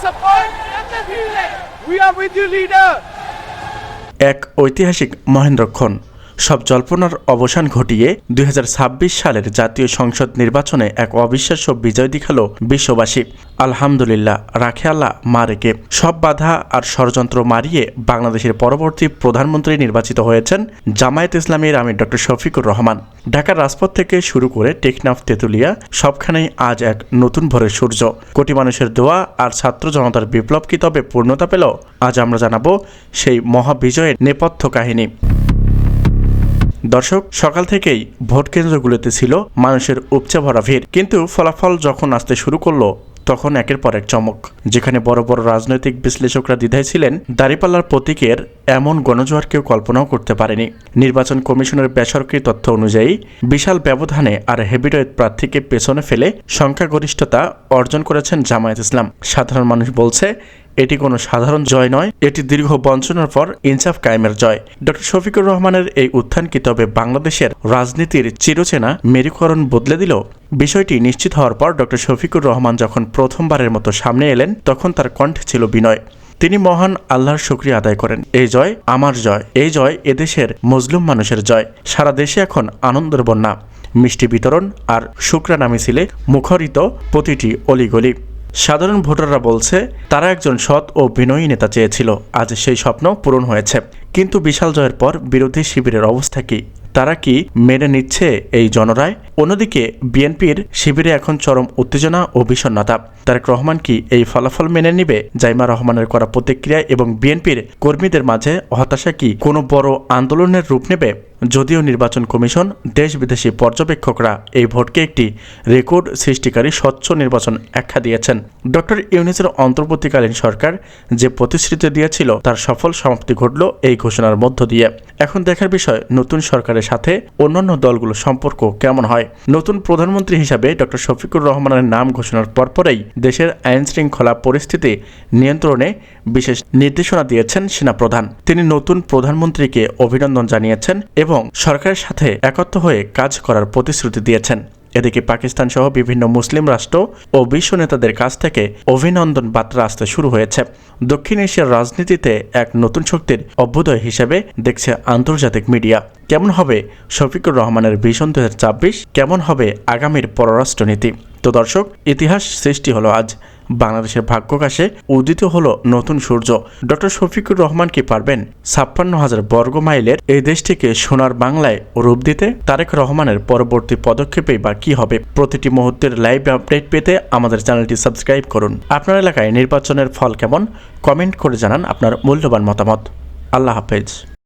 support. We are with you, leader. এক ঐতিহাসিক মহেন্দ্রক্ষণ সব জল্পনার অবসান ঘটিয়ে 2026 সালের জাতীয় সংসদ নির্বাচনে এক অবিশ্বাস্য বিজয় দেখালো বিশ্ববাসী। আলহামদুলিল্লাহ, রাখে আল্লাহ মা রেখে। সব বাধা আর ষড়যন্ত্র মারিয়ে বাংলাদেশের পরবর্তী প্রধানমন্ত্রী নির্বাচিত হয়েছেন জামায়াত ইসলামীর আমির ডক্টর শফিকুর রহমান। ঢাকার রাজপথ থেকে শুরু করে টেকনাফ তেঁতুলিয়া সবখানেই আজ এক নতুন ভোরের সূর্য। কোটি মানুষের দোয়া আর ছাত্র জনতার বিপ্লব কি তবে পূর্ণতা পেল? আজ আমরা জানাবো সেই মহাবিজয়ের নেপথ্য কাহিনী। দর্শক, সকাল থেকেই ভোট কেন্দ্রগুলোতে ছিল মানুষের উপচে ভরা ভিড়, কিন্তু ফলাফল যখন আসতে শুরু করলো তখন একের পর এক চমক। যেখানে বড় বড় রাজনৈতিক বিশ্লেষকরা দ্বিধায় ছিলেন, দাঁড়িপাল্লার প্রতীকের এমন গণজোয়ার কেউ কল্পনাও করতে পারেনি। নির্বাচন কমিশনের বেসরকারি তথ্য অনুযায়ী বিশাল ব্যবধানে আর হেভিওয়েট প্রার্থীকে পেছনে ফেলে সংখ্যাগরিষ্ঠতা অর্জন করেছেন জামায়াত ইসলাম। সাধারণ মানুষ বলছে, এটি কোনো সাধারণ জয় নয়, এটি দীর্ঘ বঞ্চনার পর ইনসাফ কায়েমের জয়। ডক্টর শফিকুর রহমানের এই উত্থান কি তবে বাংলাদেশের রাজনীতির চিরচেনা মেরুকরণ বদলে দিল? বিষয়টি নিশ্চিত হওয়ার পর ডক্টর শফিকুর রহমান যখন প্রথমবারের মতো সামনে এলেন, তখন তার কণ্ঠে ছিল বিনয়। তিনি মহান আল্লাহর শুকরিয়া আদায় করেন। এই জয় আমার জয়, এই জয় এদেশের মজলুম মানুষের জয়। সারা দেশে এখন আনন্দের বন্যা, মিষ্টি বিতরণ আর শুকরানা মিছিলে মুখরিত প্রতিটি অলিগলি। সাধারণ ভোটাররা বলছে তারা একজন সৎ ও বিনয়ী নেতা চেয়েছিল। আজ সেই স্বপ্ন পূরণ হয়েছে। কিন্তু বিশাল জয়ের পর বিরোধী শিবিরের অবস্থা কি? তারা কি মেনে নিচ্ছে এই জনরায়? অন্যদিকে বিএনপির শিবিরে এখন চরম উত্তেজনা ও বিষণ্ণতা। তারেক রহমান কি এই ফলাফল মেনে নিবে? জাইমা রহমানের করা প্রতিক্রিয়া এবং বিএনপির কর্মীদের মাঝে হতাশা কি কোনো বড় আন্দোলনের রূপ নেবে? যদিও নির্বাচন কমিশন, দেশ বিদেশি পর্যবেক্ষকরা এই ভোটকে একটি রেকর্ড সৃষ্টিকারী স্বচ্ছ নির্বাচন আখ্যা দিয়েছেন। ডক্টর ইউনূসের অন্তর্বর্তীকালীন সরকার যে প্রতিশ্রুতি দিয়েছিল তার সফল সমাপ্তি ঘটল এই ঘোষণার মধ্য দিয়ে। এখন দেখার বিষয়, নতুন সরকারের সাথে অন্যান্য দলগুলোর সম্পর্ক কেমন হয়। নতুন প্রধানমন্ত্রী হিসাবে ডক্টর শফিকুর রহমানের নাম ঘোষণার পরপরেই দেশের আইন শৃঙ্খলা পরিস্থিতি নিয়ন্ত্রণে বিশেষ নির্দেশনা দিয়েছেন সেনাপ্রধান। তিনি নতুন প্রধানমন্ত্রীকে অভিনন্দন জানিয়েছেন এবং সরকারের সাথে একত্র হয়ে কাজ করার প্রতিশ্রুতি দিয়েছেন। এদিকে পাকিস্তান সহ বিভিন্ন মুসলিম রাষ্ট্র ও বিশ্ব নেতাদের কাছ থেকে অভিনন্দন বার্তা আসতে শুরু হয়েছে। দক্ষিণ এশিয়ার রাজনীতিতে এক নতুন শক্তির অভ্যুদয় হিসেবে দেখছে আন্তর্জাতিক মিডিয়া। কেমন হবে শফিকুর রহমানের ভিশন 2026? কেমন হবে আগামীর পররাষ্ট্রনীতি? তো দর্শক, ইতিহাস সৃষ্টি হলো আজ। বাংলাদেশের ভাগ্যকাশে উদিত হলো নতুন সূর্য। ডক্টর শফিকুর রহমান কি পারবেন 56,000 বর্গ মাইলের এই দেশটিকে সোনার বাংলায় রূপ দিতে? তারেক রহমানের পরবর্তী পদক্ষেপেই বা কি হবে? প্রতিটি মুহূর্তের লাইভ আপডেট পেতে আমাদের চ্যানেলটি সাবস্ক্রাইব করুন। আপনার এলাকায় নির্বাচনের ফল কেমন? কমেন্ট করে জানান আপনার মূল্যবান মতামত। আল্লাহ হাফেজ।